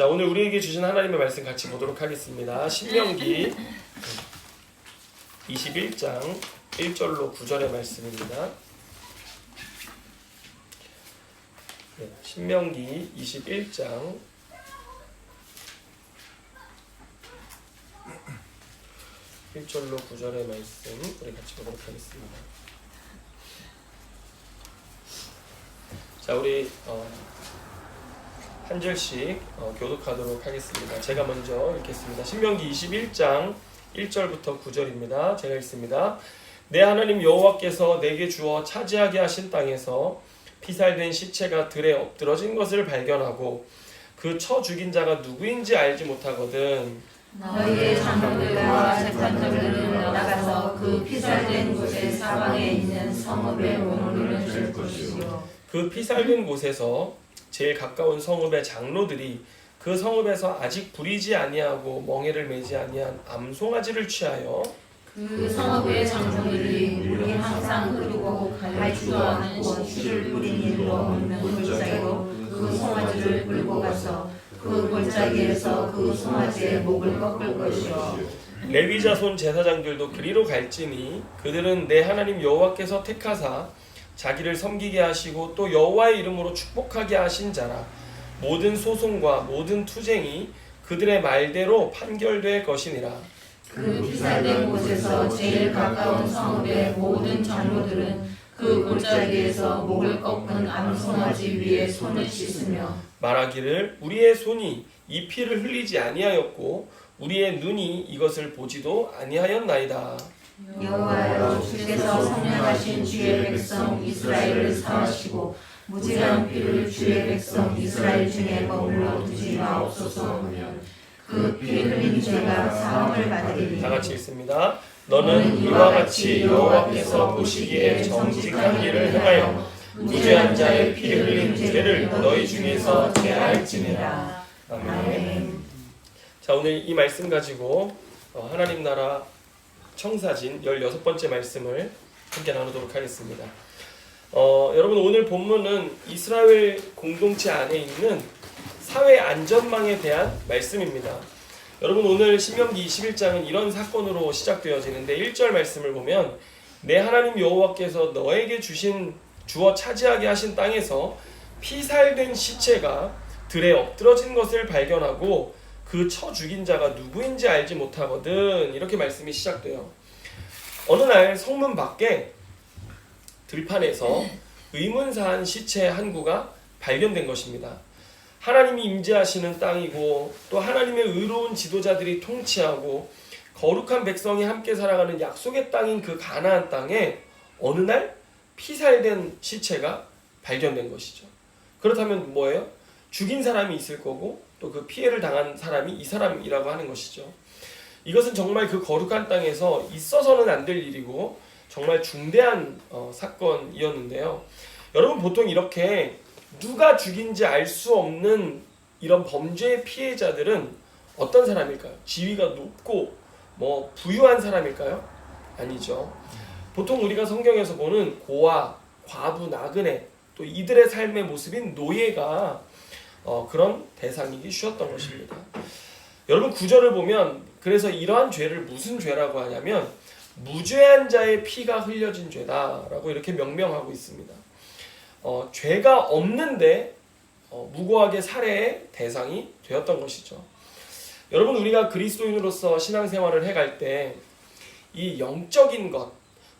자, 오늘 우리에게 주신 하나님의 말씀 같이 보도록 하겠습니다. 신명기 21장 1절로 9절의 말씀입니다. 네, 신명기 21장 1절로 9절의 말씀 우리 같이 보도록 하겠습니다. 자, 우리 한 절씩 교독하도록 하겠습니다. 제가 먼저 읽겠습니다. 신명기 21장 1절부터 9절입니다. 제가 읽습니다. 내 하나님 여호와께서 내게 주어 차지하게 하신 땅에서 피살된 시체가 들에 엎드러진 것을 발견하고 그 쳐 죽인 자가 누구인지 알지 못하거든. 너희의 장로들과 재판장들은 나가서 그 피살된 곳의 사방에 있는 성읍의 문을 줄 것이요. 그 피살된 곳에서 제일 가까운 성읍의 장로들이 그 성읍에서 아직 부리지 아니하고 멍에를 매지 아니한 암송아지를 취하여 그 성읍의 장로들이 물이 항상 흐르고 갈지도 않고 씨를 뿌린 일도 없는 골짜기로 그 송아지를 끌고 가서 그 골짜기에서 그 송아지의 목을 꺾을 것이요. 레위 자손 제사장들도 그리로 갈지니 그들은 내 하나님 여호와께서 택하사 자기를 섬기게 하시고 또 여호와의 이름으로 축복하게 하신 자라. 모든 소송과 모든 투쟁이 그들의 말대로 판결될 것이니라. 그 피살된 곳에서 제일 가까운 성읍의 모든 장로들은 그 골짜기에서 목을 꺾은 암송아지 위에 손을 씻으며 말하기를 우리의 손이 이 피를 흘리지 아니하였고 우리의 눈이 이것을 보지도 아니하였나이다. 여호와여, 주께서 성령하신 주의 백성 이스라엘을 사하시고 무지한 피를 주의 백성 이스라엘 중에 머물러 두지 마옵소서 하면 그 피 흘린 죄가 사함을 받으리니. 다 같이 읽습니다. 너는 이와 같이 여호와께서 보시기에 정직한 일을 행하여 무죄한 자의 피 흘린 죄를 너희 중에서 제할지니라. 아멘. 자, 오늘 이 말씀 가지고 하나님 나라 청사진 16번째 말씀을 함께 나누도록 하겠습니다. 여러분, 오늘 본문은 이스라엘 공동체 안에 있는 사회 안전망에 대한 말씀입니다. 여러분, 오늘 신명기 21장은 이런 사건으로 시작되어지는데 1절 말씀을 보면 내 하나님 여호와께서 너에게 주어 차지하게 하신 땅에서 피살된 시체가 들에 엎드러진 것을 발견하고 그 쳐 죽인 자가 누구인지 알지 못하거든. 이렇게 말씀이 시작돼요. 어느 날 성문 밖에 들판에서 의문사한 시체 한 구가 발견된 것입니다. 하나님이 임재하시는 땅이고 또 하나님의 의로운 지도자들이 통치하고 거룩한 백성이 함께 살아가는 약속의 땅인 그 가나안 땅에 어느 날 피살된 시체가 발견된 것이죠. 그렇다면 뭐예요? 죽인 사람이 있을 거고 또 그 피해를 당한 사람이 이 사람이라고 하는 것이죠. 이것은 정말 그 거룩한 땅에서 있어서는 안 될 일이고 정말 중대한 사건이었는데요. 여러분, 보통 이렇게 누가 죽인지 알 수 없는 이런 범죄의 피해자들은 어떤 사람일까요? 지위가 높고 부유한 사람일까요? 아니죠. 보통 우리가 성경에서 보는 고아, 과부, 나그네 또 이들의 삶의 모습인 노예가 그런 대상이기 쉬웠던 것입니다. 여러분, 구절을 보면 그래서 이러한 죄를 무슨 죄라고 하냐면 무죄한 자의 피가 흘려진 죄다라고 이렇게 명명하고 있습니다. 죄가 없는데 무고하게 살해의 대상이 되었던 것이죠. 여러분, 우리가 그리스도인으로서 신앙생활을 해갈 때 이 영적인 것,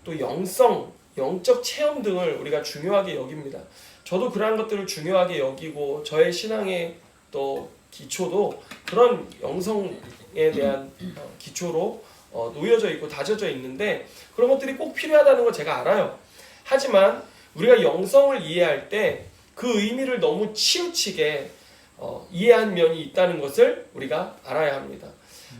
또 영성, 영적 체험 등을 우리가 중요하게 여깁니다. 저도 그러한 것들을 중요하게 여기고 저의 신앙의 또 기초도 그런 영성에 대한 기초로 놓여져 있고 다져져 있는데 그런 것들이 꼭 필요하다는 걸 제가 알아요. 하지만 우리가 영성을 이해할 때 그 의미를 너무 치우치게 이해한 면이 있다는 것을 우리가 알아야 합니다.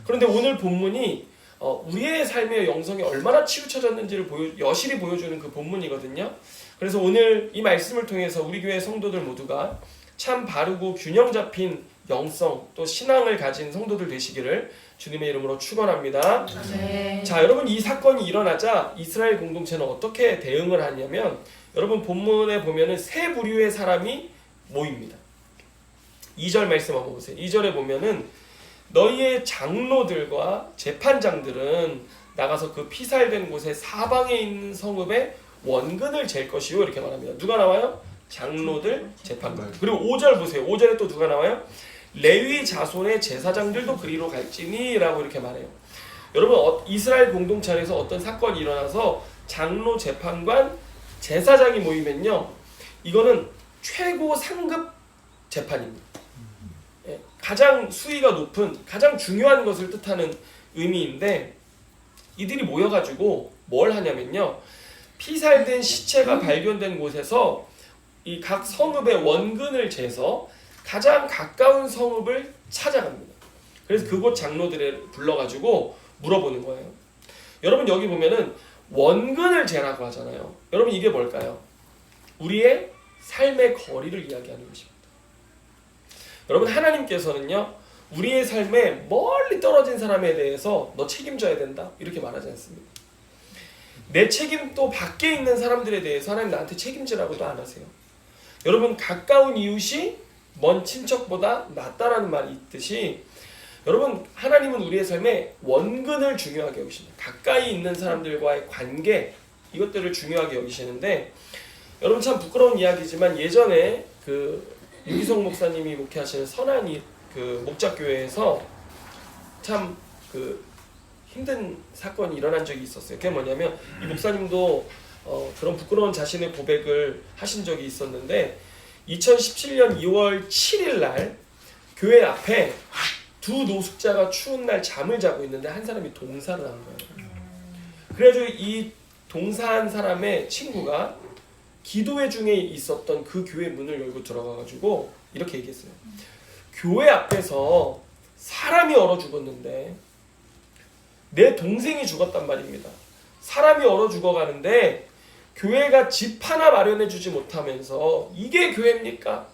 그런데 오늘 본문이 우리의 삶의 영성이 얼마나 치우쳐졌는지를 여실히 보여주는 그 본문이거든요. 그래서 오늘 이 말씀을 통해서 우리 교회 성도들 모두가 참 바르고 균형 잡힌 영성 또 신앙을 가진 성도들 되시기를 주님의 이름으로 축원합니다. 네. 자, 여러분, 이 사건이 일어나자 이스라엘 공동체는 어떻게 대응을 하냐면 여러분, 본문에 보면은 세 부류의 사람이 모입니다. 2절 말씀 한번 보세요. 2절에 보면은 너희의 장로들과 재판장들은 나가서 그 피살된 곳에 사방에 있는 성읍에 원근을 잴 것이요 이렇게 말합니다. 누가 나와요? 장로들, 재판관. 그리고 5절 보세요. 5절에 또 누가 나와요? 레위 자손의 제사장들도 그리로 갈지니 라고 이렇게 말해요. 여러분 이스라엘 공동체 안에서 어떤 사건이 일어나서 장로, 재판관, 제사장이 모이면요 이거는 최고 상급 재판입니다. 예, 가장 수위가 높은 가장 중요한 것을 뜻하는 의미인데 이들이 모여가지고 뭘 하냐면요 피살된 시체가 발견된 곳에서 이 각 성읍의 원근을 재서 가장 가까운 성읍을 찾아갑니다. 그래서 그곳 장로들을 불러가지고 물어보는 거예요. 여러분 여기 보면은 원근을 재라고 하잖아요. 여러분 이게 뭘까요? 우리의 삶의 거리를 이야기하는 것입니다. 여러분 하나님께서는요 우리의 삶에 멀리 떨어진 사람에 대해서 너 책임져야 된다 이렇게 말하지 않습니다. 내 책임도 밖에 있는 사람들에 대해서 하나님 나한테 책임지라고도 안 하세요. 여러분 가까운 이웃이 먼 친척보다 낫다라는 말이 있듯이 여러분 하나님은 우리의 삶에 원근을 중요하게 여기십니다. 가까이 있는 사람들과의 관계 이것들을 중요하게 여기시는데 여러분 참 부끄러운 이야기지만 예전에 그 유기성 목사님이 목회하시는 선한 그 목자교회에서 참 그 힘든 사건이 일어난 적이 있었어요. 그게 뭐냐면 이 목사님도 그런 부끄러운 자신의 고백을 하신 적이 있었는데 2017년 2월 7일 날 교회 앞에 두 노숙자가 추운 날 잠을 자고 있는데 한 사람이 동사를 한 거예요. 그래가지고 이 동사한 사람의 친구가 기도회 중에 있었던 그 교회 문을 열고 들어가가지고 이렇게 얘기했어요. 교회 앞에서 사람이 얼어 죽었는데 내 동생이 죽었단 말입니다. 사람이 얼어 죽어가는데 교회가 집 하나 마련해주지 못하면서 이게 교회입니까?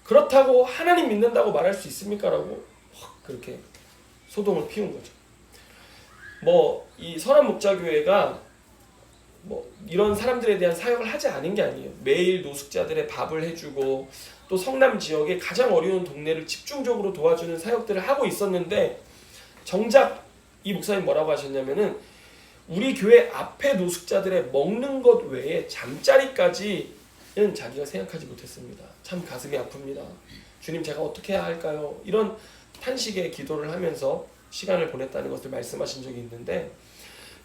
그렇다고 하나님 믿는다고 말할 수 있습니까? 라고 확 그렇게 소동을 피운 거죠. 뭐 이 선한 목자교회가 뭐 이런 사람들에 대한 사역을 하지 않은 게 아니에요. 매일 노숙자들의 밥을 해주고 또 성남 지역의 가장 어려운 동네를 집중적으로 도와주는 사역들을 하고 있었는데 정작 이 목사님 뭐라고 하셨냐면은 우리 교회 앞에 노숙자들의 먹는 것 외에 잠자리까지는 자기가 생각하지 못했습니다. 참 가슴이 아픕니다. 주님 제가 어떻게 해야 할까요? 이런 탄식의 기도를 하면서 시간을 보냈다는 것을 말씀하신 적이 있는데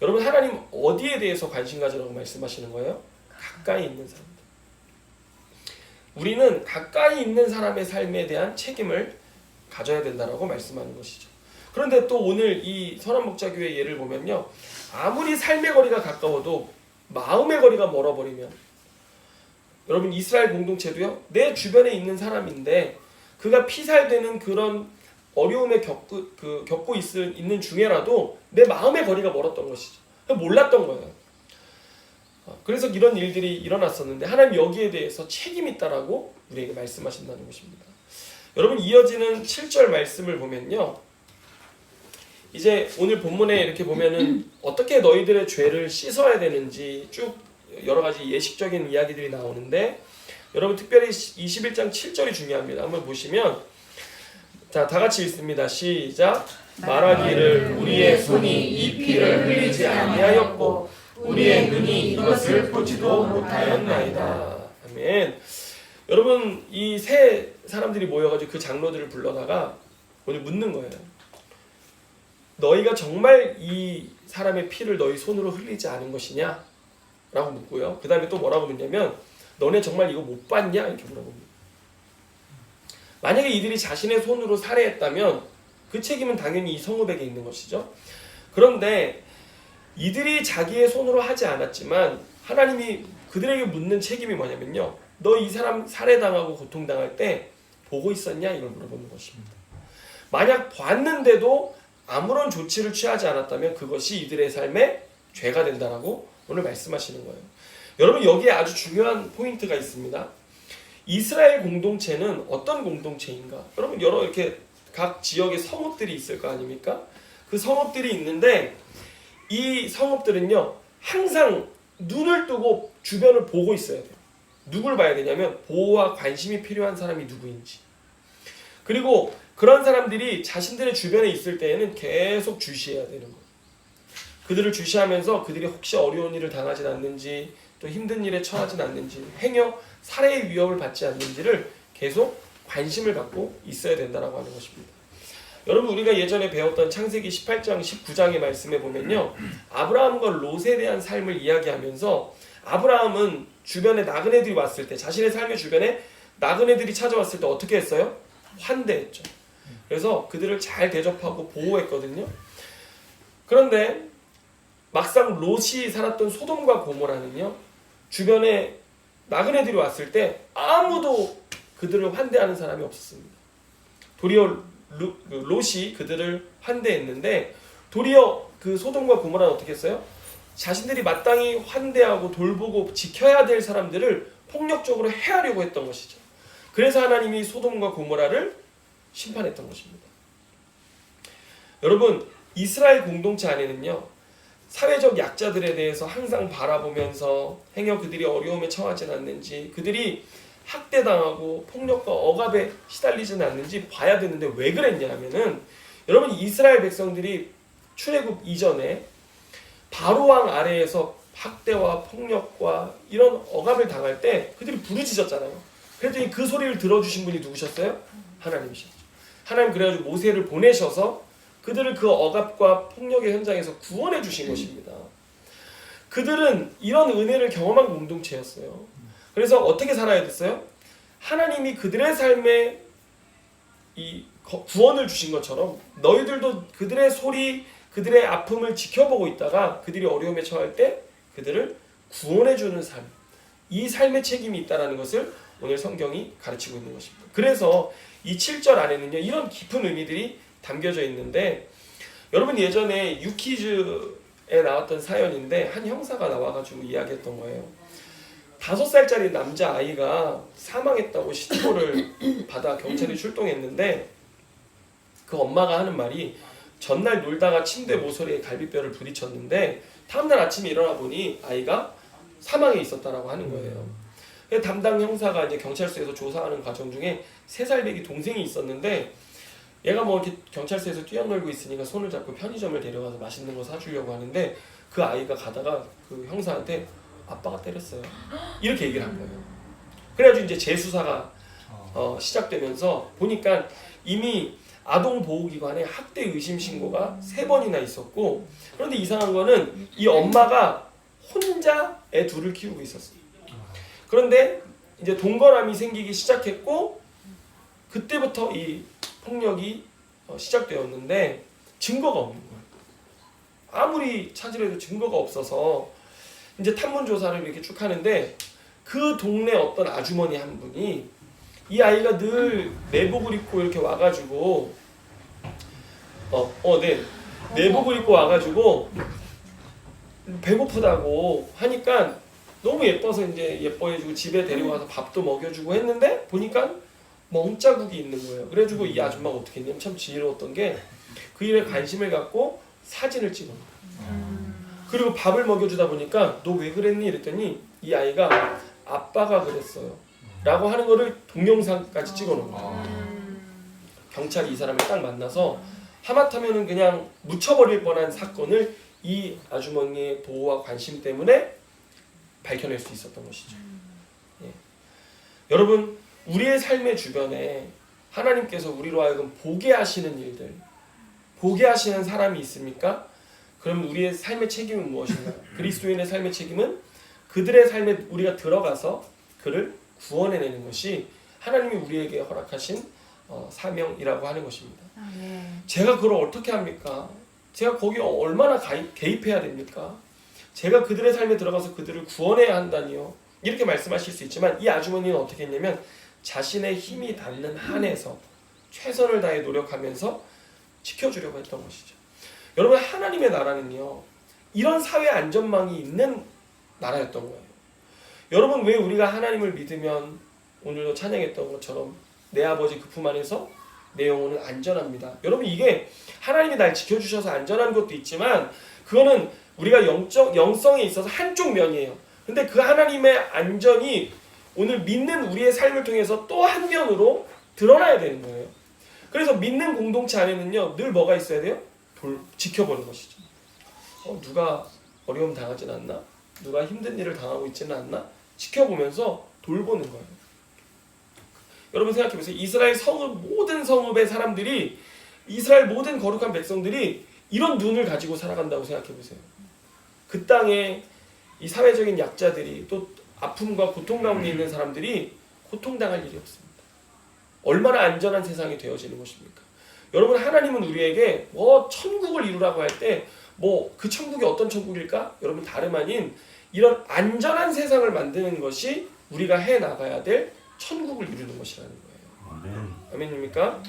여러분 하나님 어디에 대해서 관심 가지라고 말씀하시는 거예요? 가까이 있는 사람들. 우리는 가까이 있는 사람의 삶에 대한 책임을 가져야 된다라고 말씀하는 것이죠. 그런데 또 오늘 이 선한목자교회 예를 보면요. 아무리 삶의 거리가 가까워도 마음의 거리가 멀어버리면 여러분 이스라엘 공동체도요. 내 주변에 있는 사람인데 그가 피살되는 그런 어려움에 겪고 있는 중에라도 내 마음의 거리가 멀었던 것이죠. 몰랐던 거예요. 그래서 이런 일들이 일어났었는데 하나님 여기에 대해서 책임이 있다라고 우리에게 말씀하신다는 것입니다. 여러분 이어지는 7절 말씀을 보면요. 이제 오늘 본문에 이렇게 보면은 어떻게 너희들의 죄를 씻어야 되는지 쭉 여러 가지 예식적인 이야기들이 나오는데 여러분 특별히 21장 7절이 중요합니다. 한번 보시면 자, 다 같이 읽습니다. 시작. 말하기를 우리의 손이 이 피를 흘리지 아니하였고 우리의 눈이 이것을 보지도 못하였나이다. 아멘. 여러분 이 세 사람들이 모여가지고 그 장로들을 불러다가 오늘 묻는 거예요. 너희가 정말 이 사람의 피를 너희 손으로 흘리지 않은 것이냐? 라고 묻고요. 그 다음에 또 뭐라고 묻냐면 너네 정말 이거 못 봤냐? 이렇게 물어봅니다. 만약에 이들이 자신의 손으로 살해했다면 그 책임은 당연히 이 성읍에게 있는 것이죠. 그런데 이들이 자기의 손으로 하지 않았지만 하나님이 그들에게 묻는 책임이 뭐냐면요. 너 이 사람 살해당하고 고통당할 때 보고 있었냐? 이걸 물어보는 것입니다. 만약 봤는데도 아무런 조치를 취하지 않았다면 그것이 이들의 삶에 죄가 된다라고 오늘 말씀하시는 거예요. 여러분 여기에 아주 중요한 포인트가 있습니다. 이스라엘 공동체는 어떤 공동체인가? 여러분 여러 이렇게 각 지역의 성읍들이 있을 거 아닙니까? 그 성읍들이 있는데 이 성읍들은요 항상 눈을 뜨고 주변을 보고 있어야 돼요. 누굴 봐야 되냐면 보호와 관심이 필요한 사람이 누구인지. 그리고 그런 사람들이 자신들의 주변에 있을 때에는 계속 주시해야 되는 거예요. 그들을 주시하면서 그들이 혹시 어려운 일을 당하진 않는지, 또 힘든 일에 처하진 않는지, 행여 살해의 위협을 받지 않는지를 계속 관심을 갖고 있어야 된다고 하는 것입니다. 여러분, 우리가 예전에 배웠던 창세기 18장 19장의 말씀에 보면요, 아브라함과 롯에 대한 삶을 이야기하면서 아브라함은 주변에 나그네들이 왔을 때, 자신의 삶의 주변에 나그네들이 찾아왔을 때 어떻게 했어요? 환대했죠. 그래서 그들을 잘 대접하고 보호했거든요. 그런데 막상 롯이 살았던 소돔과 고모라는요, 주변에 나그네들이 왔을 때 아무도 그들을 환대하는 사람이 없었습니다. 도리어 롯이 그들을 환대했는데, 도리어 그 소돔과 고모라는 어떻게 했어요? 자신들이 마땅히 환대하고 돌보고 지켜야 될 사람들을 폭력적으로 해하려고 했던 것이죠. 그래서 하나님이 소돔과 고모라를 심판했던 것입니다. 여러분, 이스라엘 공동체 안에는요, 사회적 약자들에 대해서 항상 바라보면서 행여 그들이 어려움에 처하진 않는지, 그들이 학대당하고 폭력과 억압에 시달리지는 않는지 봐야 되는데, 왜 그랬냐 하면은, 여러분, 이스라엘 백성들이 출애굽 이전에 바로왕 아래에서 학대와 폭력과 이런 억압을 당할 때 그들이 부르짖었잖아요. 그랬더니 그 소리를 들어주신 분이 누구셨어요? 하나님이셨죠. 하나님 그래가지고 모세를 보내셔서 그들을 그 억압과 폭력의 현장에서 구원해 주신 것입니다. 그들은 이런 은혜를 경험한 공동체였어요. 그래서 어떻게 살아야 됐어요? 하나님이 그들의 삶에 이 구원을 주신 것처럼 너희들도 그들의 소리, 그들의 아픔을 지켜보고 있다가 그들이 어려움에 처할 때 그들을 구원해 주는 삶, 이 삶의 책임이 있다는 것을 오늘 성경이 가르치고 있는 것입니다. 그래서 이 7절 안에는요, 이런 깊은 의미들이 담겨져 있는데, 여러분, 예전에 유퀴즈에 나왔던 사연인데 한 형사가 나와가지고 이야기했던 거예요. 5살짜리 남자아이가 사망했다고 신고를 받아 경찰이 출동했는데, 그 엄마가 하는 말이 전날 놀다가 침대 모서리에 갈비뼈를 부딪혔는데 다음날 아침에 일어나 보니 아이가 사망해 있었다라고 하는 거예요. 담당 형사가 이제 경찰서에서 조사하는 과정 중에 3살 배기 동생이 있었는데, 얘가 뭐 이렇게 경찰서에서 뛰어놀고 있으니까 손을 잡고 편의점을 데려가서 맛있는 거 사주려고 하는데, 그 아이가 가다가 그 형사한테 아빠가 때렸어요, 이렇게 얘기를 한 거예요. 그래가지고 이제 재수사가 시작되면서 보니까 이미 아동보호기관에 학대 의심 신고가 3번이나 있었고, 그런데 이상한 거는 이 엄마가 혼자 애 둘을 키우고 있었어요. 그런데 이제 동거남이 생기기 시작했고, 그때부터 이 폭력이 시작되었는데 증거가 없는 거예요. 아무리 찾으려도 증거가 없어서 이제 탐문 조사를 이렇게 쭉 하는데, 그 동네 어떤 아주머니 한 분이 이 아이가 늘 내복을 입고 이렇게 와가지고 내복을 입고 와가지고 배고프다고 하니까 너무 예뻐서 이제 예뻐해주고 집에 데리고 가서 밥도 먹여주고 했는데, 보니까 멍자국이 있는 거예요. 그래가지고 이 아줌마가 어떻게 했냐면 참 지혜로웠던 게, 그 일에 관심을 갖고 사진을 찍어 놓은, 그리고 밥을 먹여주다 보니까 너 왜 그랬니? 이랬더니 이 아이가 아빠가 그랬어요 라고 하는 거를 동영상까지 찍어 놓은 거예요. 경찰이 이 사람을 딱 만나서 하마터면은 그냥 묻혀버릴 뻔한 사건을 이 아주머니의 보호와 관심 때문에 밝혀낼 수 있었던 것이죠. 예. 여러분, 우리의 삶의 주변에 하나님께서 우리로 하여금 보게 하시는 일들, 보게 하시는 사람이 있습니까? 그럼 우리의 삶의 책임은 무엇인가? 그리스도인의 삶의 책임은 그들의 삶에 우리가 들어가서 그를 구원해내는 것이 하나님이 우리에게 허락하신 사명이라고 하는 것입니다. 제가 그걸 어떻게 합니까? 제가 거기 얼마나 개입해야 됩니까? 제가 그들의 삶에 들어가서 그들을 구원해야 한다니요, 이렇게 말씀하실 수 있지만, 이 아주머니는 어떻게 했냐면 자신의 힘이 닿는 한에서 최선을 다해 노력하면서 지켜주려고 했던 것이죠. 여러분, 하나님의 나라는요, 이런 사회 안전망이 있는 나라였던 거예요. 여러분, 왜 우리가 하나님을 믿으면 오늘도 찬양했던 것처럼 내 아버지 그 품 안에서 내 영혼은 안전합니다. 여러분, 이게 하나님이 날 지켜주셔서 안전한 것도 있지만, 그거는 우리가 영성에 있어서 한쪽 면이에요. 근데 그 하나님의 안전이 오늘 믿는 우리의 삶을 통해서 또 한 면으로 드러나야 되는 거예요. 그래서 믿는 공동체 안에는요 늘 뭐가 있어야 돼요? 지켜보는 것이죠. 누가 어려움 당하진 않나? 누가 힘든 일을 당하고 있지는 않나? 지켜보면서 돌보는 거예요. 여러분 생각해보세요. 이스라엘 성읍, 모든 성읍의 사람들이, 이스라엘 모든 거룩한 백성들이 이런 눈을 가지고 살아간다고 생각해보세요. 그 땅에 이 사회적인 약자들이, 또 아픔과 고통 가운데 있는 사람들이 고통당할 일이 없습니다. 얼마나 안전한 세상이 되어지는 것입니까? 여러분, 하나님은 우리에게 천국을 이루라고 할 때 그 천국이 어떤 천국일까? 여러분, 다름 아닌 이런 안전한 세상을 만드는 것이 우리가 해나가야 될 천국을 이루는 것이라는 거예요. 아멘입니까?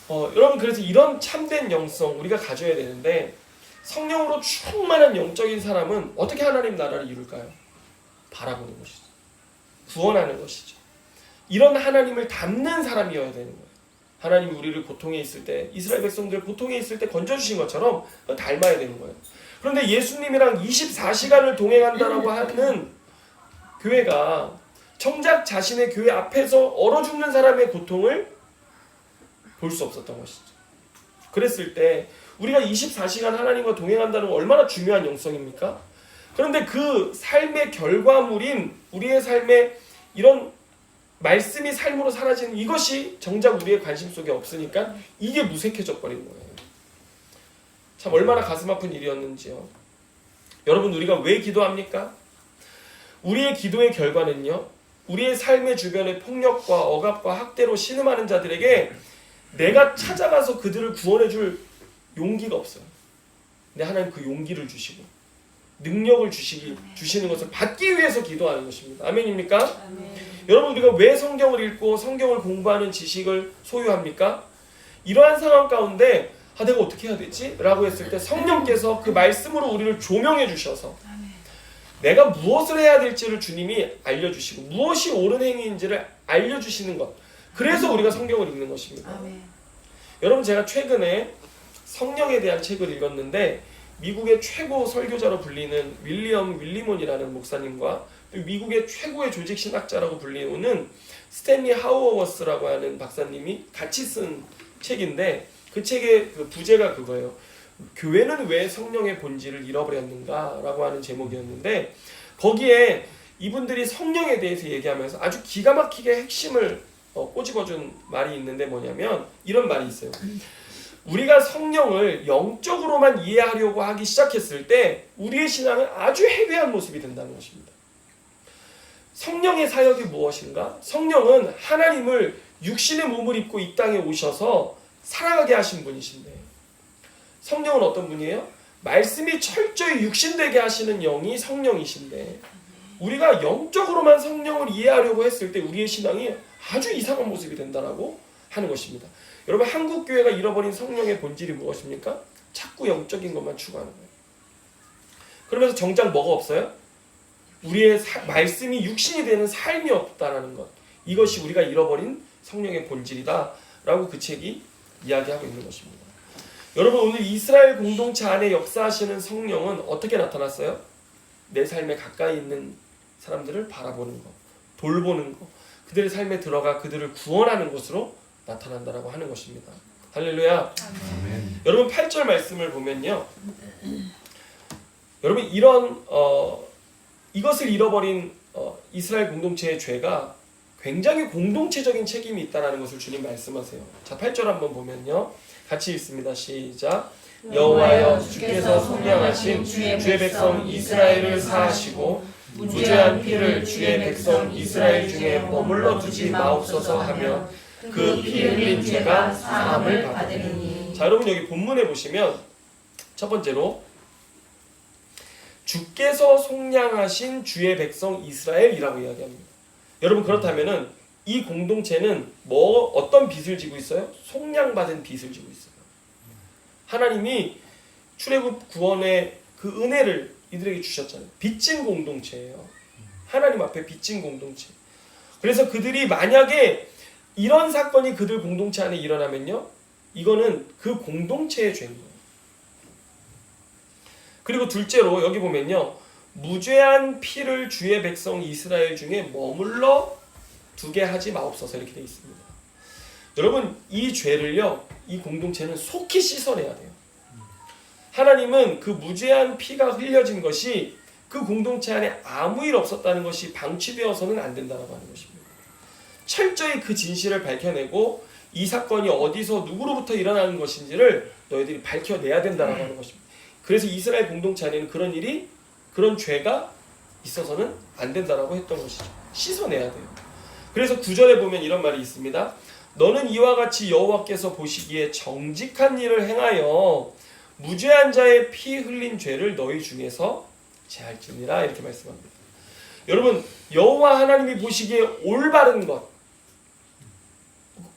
여러분, 그래서 이런 참된 영성 우리가 가져야 되는데, 성령으로 충만한 영적인 사람은 어떻게 하나님 나라를 이룰까요? 바라보는 것이죠. 구원하는 것이죠. 이런 하나님을 닮는 사람이어야 되는 거예요. 하나님이 우리를 고통에 있을 때, 이스라엘 백성들 고통에 있을 때 건져주신 것처럼 닮아야 되는 거예요. 그런데 예수님이랑 24시간을 동행한다라고 하는 교회가 정작 자신의 교회 앞에서 얼어 죽는 사람의 고통을 볼 수 없었던 것이죠. 그랬을 때 우리가 24시간 하나님과 동행한다는 건 얼마나 중요한 영성입니까? 그런데 그 삶의 결과물인 우리의 삶에 이런 말씀이 삶으로 사라지는 이것이 정작 우리의 관심 속에 없으니까 이게 무색해져 버린 거예요. 참 얼마나 가슴 아픈 일이었는지요. 여러분, 우리가 왜 기도합니까? 우리의 기도의 결과는요, 우리의 삶의 주변의 폭력과 억압과 학대로 신음하는 자들에게 내가 찾아가서 그들을 구원해 줄 용기가 없어요. 근데 하나님 그 용기를 주시고 능력을 주시는 것을 받기 위해서 기도하는 것입니다. 아멘입니까? 아멘. 여러분, 우리가 왜 성경을 읽고 성경을 공부하는 지식을 소유합니까? 이러한 상황 가운데 내가 어떻게 해야 되지? 라고 했을 때 성령께서 그 말씀으로 우리를 조명해 주셔서 내가 무엇을 해야 될지를 주님이 알려주시고 무엇이 옳은 행위인지를 알려주시는 것, 그래서 우리가 성경을 읽는 것입니다. 아멘. 여러분, 제가 최근에 성령에 대한 책을 읽었는데 미국의 최고 설교자로 불리는 윌리엄 윌리몬이라는 목사님과 또 미국의 최고의 조직 신학자라고 불리우는 스탠리 하우어워스라고 하는 박사님이 같이 쓴 책인데, 그 책의 그 부제가 그거예요. 교회는 왜 성령의 본질을 잃어버렸는가? 라고 하는 제목이었는데, 거기에 이분들이 성령에 대해서 얘기하면서 아주 기가 막히게 핵심을 꼬집어준 말이 있는데 뭐냐면 이런 말이 있어요. 우리가 성령을 영적으로만 이해하려고 하기 시작했을 때 우리의 신앙은 아주 해괴한 모습이 된다는 것입니다. 성령의 사역이 무엇인가? 성령은 하나님을 육신의 몸을 입고 이 땅에 오셔서 살아가게 하신 분이신데, 성령은 어떤 분이에요? 말씀이 철저히 육신되게 하시는 영이 성령이신데, 우리가 영적으로만 성령을 이해하려고 했을 때 우리의 신앙이 아주 이상한 모습이 된다라고 하는 것입니다. 여러분, 한국 교회가 잃어버린 성령의 본질이 무엇입니까? 자꾸 영적인 것만 추구하는 거예요. 그러면서 정작 뭐가 없어요? 우리의 말씀이 육신이 되는 삶이 없다라는 것, 이것이 우리가 잃어버린 성령의 본질이다라고 그 책이 이야기하고 있는 것입니다. 여러분, 오늘 이스라엘 공동체 안에 역사하시는 성령은 어떻게 나타났어요? 내 삶에 가까이 있는 사람들을 바라보는 것, 돌보는 것, 그들의 삶에 들어가 그들을 구원하는 것으로 나타난다라고 하는 것입니다. 할렐루야. 아멘. 여러분, 8절 말씀을 보면요, 여러분, 이것을 잃어버린 이스라엘 공동체의 죄가 굉장히 공동체적인 책임이 있다는 것을 주님 말씀하세요. 자, 8절 한번 보면요, 같이 읽습니다. 시작. 여호와여, 주께서 속량하신 주의 백성 이스라엘을 사하시고 무죄한 피를 주의 백성 이스라엘 중에 머물러 두지 마옵소서 하며 그 피 흘린 죄가 사함을 받으리니. 자, 여러분, 여기 본문에 보시면 첫 번째로 주께서 속량하신 주의 백성 이스라엘이라고 이야기합니다. 여러분, 그렇다면은 이 공동체는 어떤 빚을 지고 있어요? 속량받은 빚을 지고 있어요. 하나님이 출애굽 구원의 그 은혜를 이들에게 주셨잖아요. 빚진 공동체예요. 하나님 앞에 빚진 공동체. 그래서 그들이 만약에 이런 사건이 그들 공동체 안에 일어나면요, 이거는 그 공동체의 죄인 거예요. 그리고 둘째로 여기 보면요, 무죄한 피를 주의 백성 이스라엘 중에 머물러 두게 하지 마옵소서, 이렇게 되어 있습니다. 여러분 이 죄를요, 이 공동체는 속히 씻어내야 돼요. 하나님은 그 무죄한 피가 흘려진 것이 그 공동체 안에 아무 일 없었다는 것이 방치되어서는 안 된다고 하는 것입니다. 철저히 그 진실을 밝혀내고 이 사건이 어디서 누구로부터 일어나는 것인지를 너희들이 밝혀내야 된다고 하는 것입니다. 그래서 이스라엘 공동체 안에는 그런 일이, 그런 죄가 있어서는 안 된다고 했던 것이죠. 씻어내야 돼요. 그래서 9절에 보면 이런 말이 있습니다. 너는 이와 같이 여호와께서 보시기에 정직한 일을 행하여 무죄한 자의 피 흘린 죄를 너희 중에서 제할지니라, 이렇게 말씀합니다. 여러분, 여호와 하나님이 보시기에 올바른 것,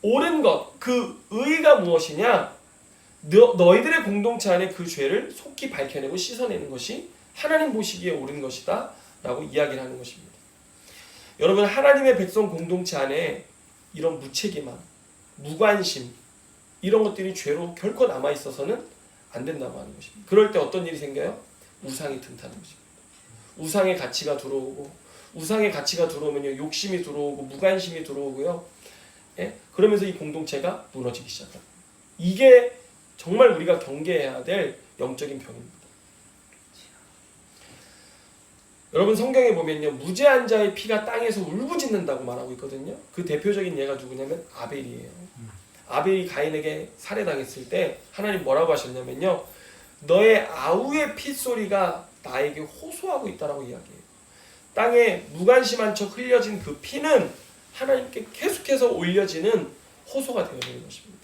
옳은 것, 그 의가 무엇이냐? 너희들의 공동체 안에 그 죄를 속히 밝혀내고 씻어내는 것이 하나님 보시기에 옳은 것이다 라고 이야기를 하는 것입니다. 여러분, 하나님의 백성 공동체 안에 이런 무책임함, 무관심, 이런 것들이 죄로 결코 남아있어서는 안 된다고 하는 것입니다. 그럴 때 어떤 일이 생겨요? 우상이 튼다는 것입니다. 우상의 가치가 들어오고, 우상의 가치가 들어오면요, 욕심이 들어오고 무관심이 들어오고요. 예? 그러면서 이 공동체가 무너지기 시작합니다. 이게 정말 우리가 경계해야 될 영적인 병입니다. 여러분, 성경에 보면요, 무죄한 자의 피가 땅에서 울부짖는다고 말하고 있거든요. 그 대표적인 예가 누구냐면 아벨이에요. 아벨이 가인에게 살해당했을 때 하나님 뭐라고 하셨냐면요, 너의 아우의 핏소리가 나에게 호소하고 있다라고 이야기해요. 땅에 무관심한 척 흘려진 그 피는 하나님께 계속해서 올려지는 호소가 되어지는 것입니다.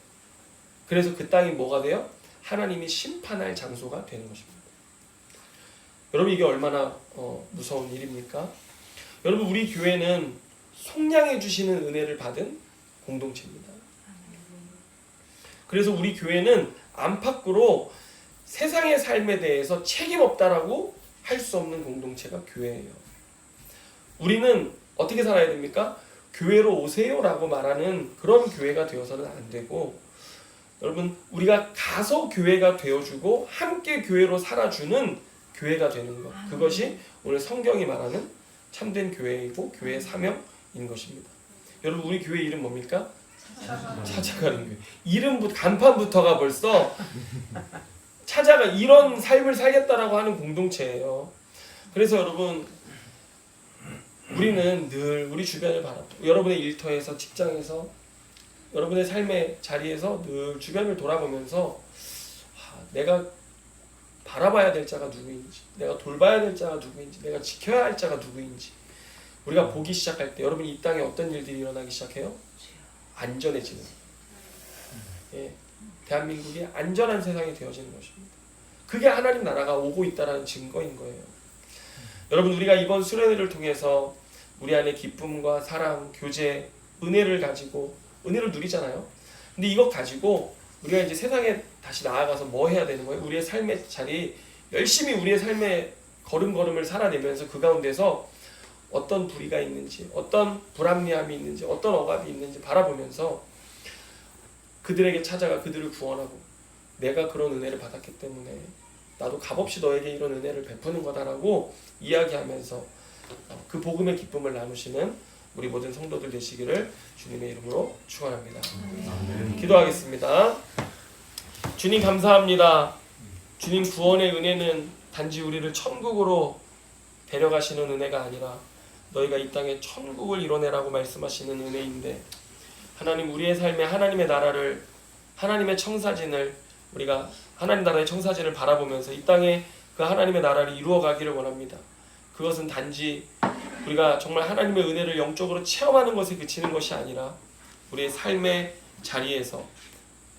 그래서 그 땅이 뭐가 돼요? 하나님이 심판할 장소가 되는 것입니다. 여러분, 이게 얼마나 무서운 일입니까? 여러분, 우리 교회는 속량해 주시는 은혜를 받은 공동체입니다. 그래서 우리 교회는 안팎으로 세상의 삶에 대해서 책임 없다라고 할 수 없는 공동체가 교회예요. 우리는 어떻게 살아야 됩니까? 교회로 오세요라고 말하는 그런 교회가 되어서는 안 되고, 여러분, 우리가 가서 교회가 되어주고 함께 교회로 살아주는 교회가 되는 것, 그것이 오늘 성경이 말하는 참된 교회이고 교회의 사명인 것입니다. 여러분, 우리 교회 이름 뭡니까? 찾아가는 교회. 이름부터, 간판부터가 벌써 찾아가, 이런 삶을 살겠다라고 하는 공동체예요. 그래서 여러분, 우리는 늘 우리 주변을 바라보고, 여러분의 일터에서, 직장에서, 여러분의 삶의 자리에서 늘 주변을 돌아보면서 내가 바라봐야 될 자가 누구인지, 내가 돌봐야 될 자가 누구인지, 내가 지켜야 할 자가 누구인지 우리가 보기 시작할 때, 여러분, 이 땅에 어떤 일들이 일어나기 시작해요? 안전해지는, 예, 대한민국이 안전한 세상이 되어지는 것입니다. 그게 하나님 나라가 오고 있다는 증거인 거예요. 여러분, 우리가 이번 수련회를 통해서 우리 안에 기쁨과 사랑, 교제, 은혜를 가지고 은혜를 누리잖아요. 근데 이것 가지고 우리가 이제 세상에 다시 나아가서 뭐 해야 되는 거예요? 우리의 삶의 자리, 열심히 우리의 삶의 걸음걸음을 살아내면서 그 가운데서 어떤 불의가 있는지, 어떤 불합리함이 있는지, 어떤 억압이 있는지 바라보면서 그들에게 찾아가 그들을 구원하고, 내가 그런 은혜를 받았기 때문에 나도 값없이 너에게 이런 은혜를 베푸는 거다라고 이야기하면서 그 복음의 기쁨을 나누시는 우리 모든 성도들 되시기를 주님의 이름으로 축원합니다. 기도하겠습니다. 주님, 감사합니다. 주님, 구원의 은혜는 단지 우리를 천국으로 데려가시는 은혜가 아니라 너희가 이 땅에 천국을 이뤄내라고 말씀하시는 은혜인데, 하나님, 우리의 삶에 하나님의 나라를, 하나님의 청사진을, 우리가 하나님 나라의 청사진을 바라보면서 이 땅에 그 하나님의 나라를 이루어가기를 원합니다. 그것은 단지 우리가 정말 하나님의 은혜를 영적으로 체험하는 것에 그치는 것이 아니라 우리의 삶의 자리에서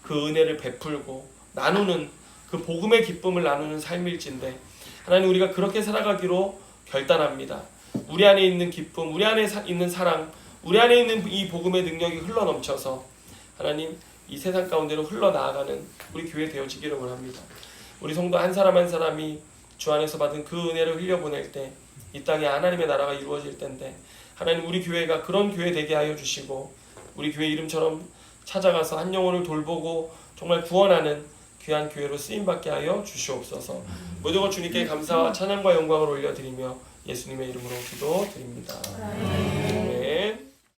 그 은혜를 베풀고 나누는, 그 복음의 기쁨을 나누는 삶일진데, 하나님, 우리가 그렇게 살아가기로 결단합니다. 우리 안에 있는 기쁨, 우리 안에 있는 사랑, 우리 안에 있는 이 복음의 능력이 흘러넘쳐서 하나님, 이 세상 가운데로 흘러나아가는 우리 교회 되어지기를 원합니다. 우리 성도 한 사람 한 사람이 주 안에서 받은 그 은혜를 흘려보낼 때 이 땅에 하나님의 나라가 이루어질 텐데, 하나님, 우리 교회가 그런 교회 되게 하여 주시고, 우리 교회 이름처럼 찾아가서 한 영혼을 돌보고 정말 구원하는 귀한 교회로 쓰임받게 하여 주시옵소서. 모든 것 주님께 감사와 찬양과 영광을 올려드리며 예수님의 이름으로 기도드립니다.